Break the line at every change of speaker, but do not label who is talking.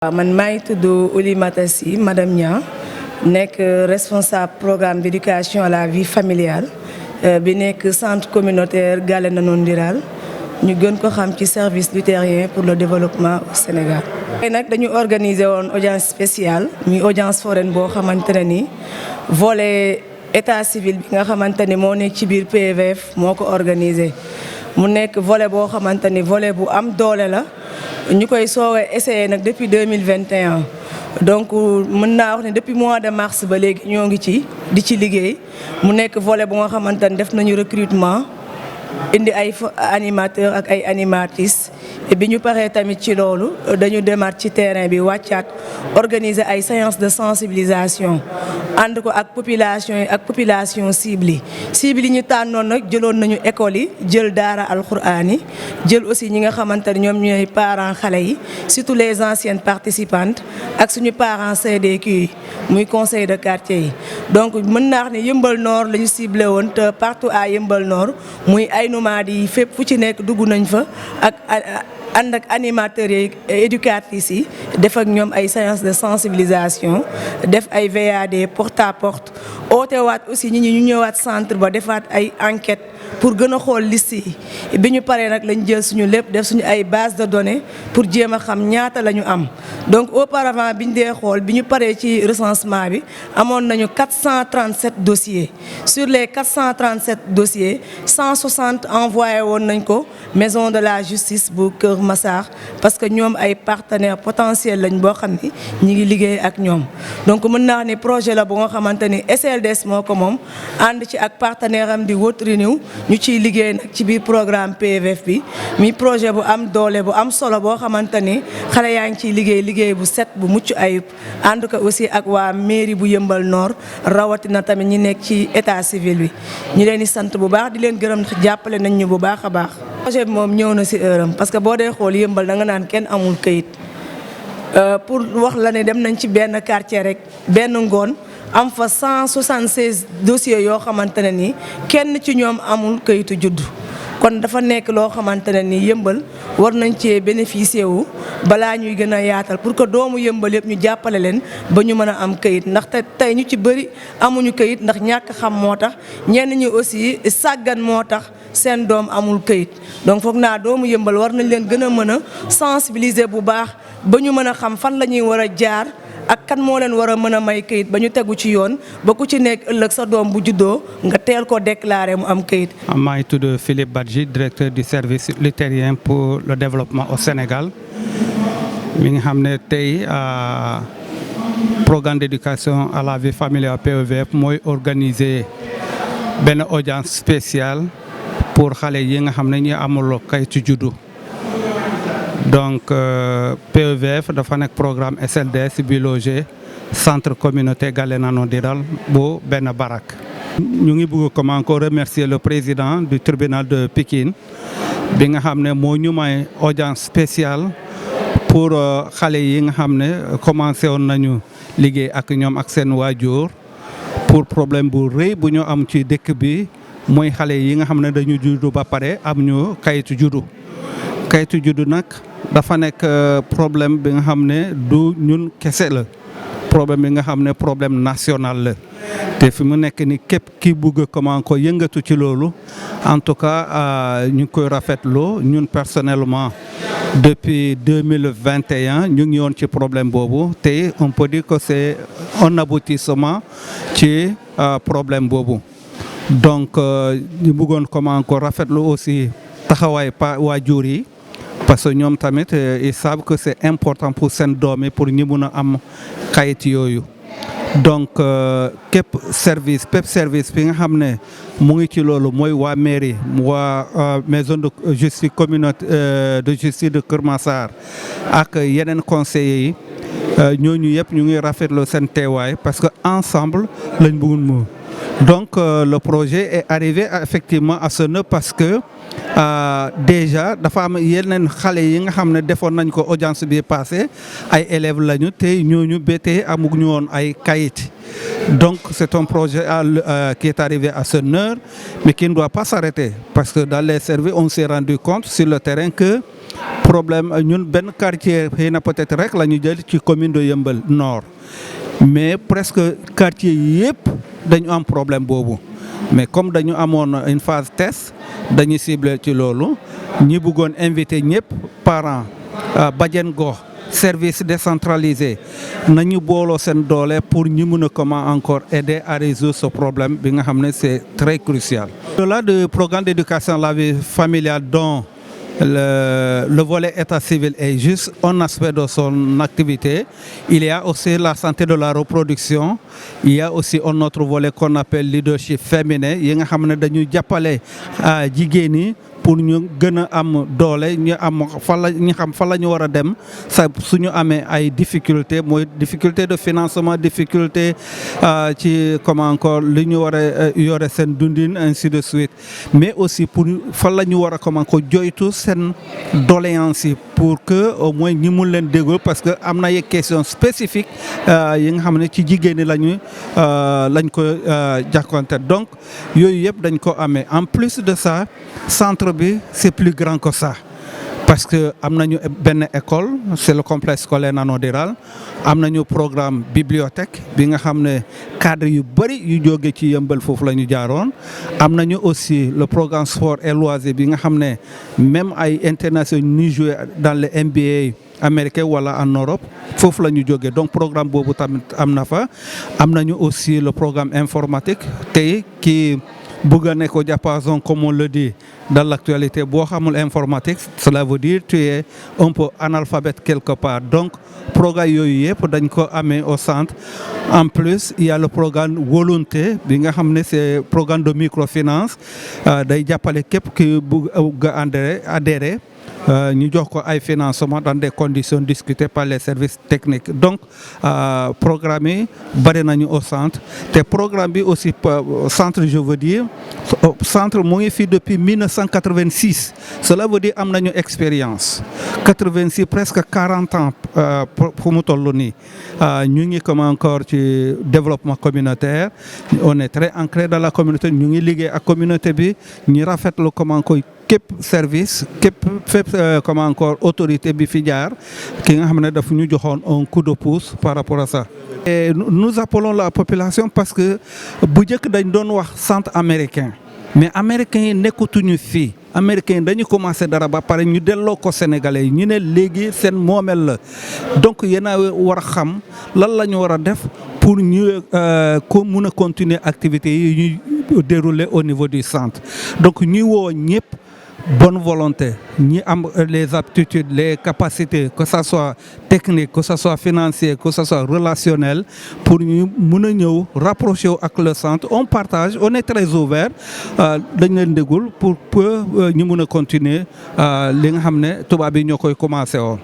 Man maa ngi tudd Oulimata Sy madame Niang nekk responsable programme d'éducation à la vie familiale bi nekk centre communautaire Galle Nanondiral ñu gën ko xam ci service luthérien pour le développement au Sénégal. tey nag dañu organiser woon audience spéciale muy audience foraine boo xamante ne ni volet état civil bi nga xamante ni moo nekk ci biir PVF moo ko organisé mu nekk volet boo xamante ni volet bu am doole la. ñu koy soogee essayé nag depuis 2021 donc mën naa wax ne depuis mois de mars ba léegi ñoo ngi ci di ci liggéey mu nekk volet bu nga xamante ne def nañu recrutement indi ay animateurs ak ay animatrices et bi ñu paree tamit ci loolu dañu demaat ci terrain bi wàccaat organiser ay séances de sensibilisation ànd ko ak population yi ak population cible yi ñu tànnoon nag jëloon nañu école yi jël daara alxuraan yi jël aussi ñi nga xamante ne ñoom ñooy parents xale yi surtout les anciennes participantes ak suñu parents CDQ yi muy conseil de quartier yi. donc mën naa wax ne Yeumbeul Nord la ñu ciblé woon te partout à Yeumbeul Nord muy ay nomades yi fépp fu ci nekk dugg nañ fa ak ànd ak animateurs yi éducatrices yi def ak ñoom ay séances de sensibilisation def ay VAD porte à porte oote waat aussi ñi ñu ñëwaat centre ba defaat ay enquête pour gën a xool liste yi bi ñu paree nag lañ jël suñu lépp def suñu ay base de données pour jéem a xam ñaata la ñu am. donc auparavant bi ñu dee xool bi ñu paree ci recensement bi amoon nañu 437 dossiers sur les 437 dossiers 160 envoyé woon nañ ko maison de la justice bu Kër Massar parce que ñoom ay partenaires potentiels lañ boo xam ni ñi ngi liggéey ak ñoom. donc mën naa ni projet la bu nga xamante ni SLDS moo ko moom ànd ci ak partenaire am di World Renew ñu ciy liggéey nag ci biir programme PVF bi mi projet bu am doole bu am solo boo xamante ni xale yaa ngi ciy liggéey bu set bu mucc ayib ànd ko aussi ak waa mairie bu Yeumbeul Nord rawatina tamit ñi nekk ci état civil bi ñu leen di sant bu baax di leen gërëm ndax jàppale nañ ñu bu baax a baax. projet bi moom ñëw na ci heure am parce que boo dee xool Yeumbeul da nga naan kenn amul këyit pour wax la ne dem nañ ci benn quartier rek benn ngoon. am fa 176 dossiers yoo xamante ne ni kenn ci ñoom amul kayitu juddu kon dafa nekk loo xamante ne ni Yeumbeul war nañ cee bénéficier wu balaa ñuy gën a yaatal pour que doomu Yeumbeul yëpp ñu jàppale leen ba ñu mën a am kayit ndaxte tey ñu ci bëri amuñu kayit ndax ñàkk xam moo tax ñenn ñi aussi sàggan moo tax seen doom amul kayit donc foog naa doomu Yeumbeul war nañ leen gën a mën a sensibiliser bu baax ba ñu mën a xam fan la ñuy war a jaar. ak kan moo leen war a mën a may kayit ba ñu tegu ci yoon ba ku ci nekk ëllëg sa doom bu juddoo nga teel ko déclarer mu am kayit.
maa ngi tudd Philippe Badji directeur du service luthérien pour le développement au Sénégal mi nga xam ne tey programme d'éducation à la vie familiale PVF mooy organiser benn audience spéciale pour xale yi nga xam ne ñu amul kayitu juddu. donc PVF dafa nekk programme SLDS bi logé centre communautaire Galle Nanondiral bu benn barak. ñu ngi bëgg comme encore remercier le président du tribunal de Pikine bi nga xam ne moo ñu may audience spéciale pour xale yi nga xam ne commencé woon nañu liggéey ak ñoom ak seen waajur pour problème bu rëy bu ñu am ci dëkk bi mooy xale yi nga xam ne dañu juddu ba pare am ñu kayitu juddu. kayitu juddu nag dafa nekk problème bi nga xam ne du ñun kese la problème bi nga xam ne problème national la te fi mu nekk ni képp ki bugg comment ko yëngatu ci loolu en tout cas ñu koy rafetlu ñun personnellement depuis 2021 ñu ngi yoon ci problème boobu te on peut dire que c'est un aboutissement ci problème boobu donc ñu bëggoon comment ko rafetlu aussi taxawaay waajur yi parce que ñoom tamit ils savent que c'est important pour seen doom yi pour ñu mun a am kayit yooyu donc képp service bi nga xam ne mu ngi ci loolu mooy waa mairie waa maison de justice communautaire de justice de Kër Massar ak yeneen conseillers yi ñooñu yëpp ñu ngi rafetlu seen teewaay parce que ensemble lañ bëggoon mu donc le projet est arrivé effectivement à ce nœud parce que déjà dafa am yeneen xale yi nga xam ne defoon nañ ko audience bi passé ay élèves lañu te ñooñu ba tey amuñu woon ay kayit donc c'est un projet qui est arrivé à ce nœud mais qui ne doit pas s'arrêter parce que dans les services on s'est rendu compte sur le terrain que problème ñun benn quartier xëy na peut-être rek la ñu jël ci commune de Yeumbeul Nord mais presque quartier yëpp dañu am problème boobu mais comme dañu amoon une phase test dañu ciblé ci loolu ñi bëggoon invité ñëpp parents bajeen gox service décentralisé nañu booloo seen doole pour ñu mën a comment encore aider à résoudre ce problème bi nga xam ne c'est très crucial. Au-delà du programme d'éducation à la vie familiale dont le volet état civil est juste un aspect de son activité, il y a aussi la santé de la reproduction, il y a aussi un autre volet qu'on appelle leadership féminin yi nga xam ne dañuy jàppale jigéen ñi pour ñu gën a am doole ñu am ñu xam fa la ñu war a dem sa suñu amee ay difficulté mooy difficulté de financement difficulté ci comment encore li ñu war a yore seen dundin ainsi de suite mais aussi pour fa la ñu war a comment ko joytu seen doléance yi pour que au moins ñi mun leen déglu parce que am na ay questions spécifiques yi nga xam ne ci jigéen ñi lañ ko jàkkoonte donc yooyu yëpp dañ ko amee en plus de ça centre bi c'est plus grand que ça parce que am nañu benn école c'est le complexe scolaire Nanodiral am nañu programme bibliothèque bi nga xam ne cadre yu bëri yu jóge ci Yeumbeul foofu la ñu jaaroon am nañu aussi le programme sport et loisirs bi nga xam ne même ay internationaux ñuy jouer dans le NBA américain wala en Europe foofu la ñu jógee donc programme boobu tamit am na fa am nañu aussi le programme informatique tey ki bëgg a nekk au diapason comme on le dit dans l'actualité boo xamul informatique cela veut dire tu es un peu analphabète quelque part donc programme yooyu yëpp dañ ko amee au centre en plus il y a le programme volonté bi nga xam ne c'est programme de microfinance day jàppale képp ki bëgg a adhérer ñu jox ko ay financement dans des conditions discutées par les services techniques donc programme yi bari nañu au centre te programme bi aussi centre je veux dire centre mu ngi fi depuis 1986 cela veut dire am nañu expérience 86 presque 40 ans fu mu toll nii ñu ngi comme encore ci développement communautaire on est très ancré dans la communauté ñu ngi liggéey ak communauté bi ñu rafetlu comment koy képp service képp fépp comment encore autorité bi fi jaar ki nga xam ne daf ñu joxoon un coup de pouce par rapport à ça. Et nous appelons la population parce que bu njëkk dañ doon wax centre américain mais américains yi nekkatuñu fii américains yi dañu commencé dara ba pare ñu delloo ko sénégalais yi ñu ne léegi seen moomeel la donc yéen a war a xam lan la ñu war a def pour ñu ko mun a continuer activités yi ñuy dérouler au niveau du centre donc ñuy woo ñëpp. Bonne volonté ñi am les aptitudes les capacités que ça soit technique que ça soit financier que ça soit relationnel pour ñu mën a ñëw rapprocher wu ak le centre on partage on est très ouvert dañ leen déglu pour que ñu mën a continuer li nga xam ne tubaab yi ñoo koy commencé woon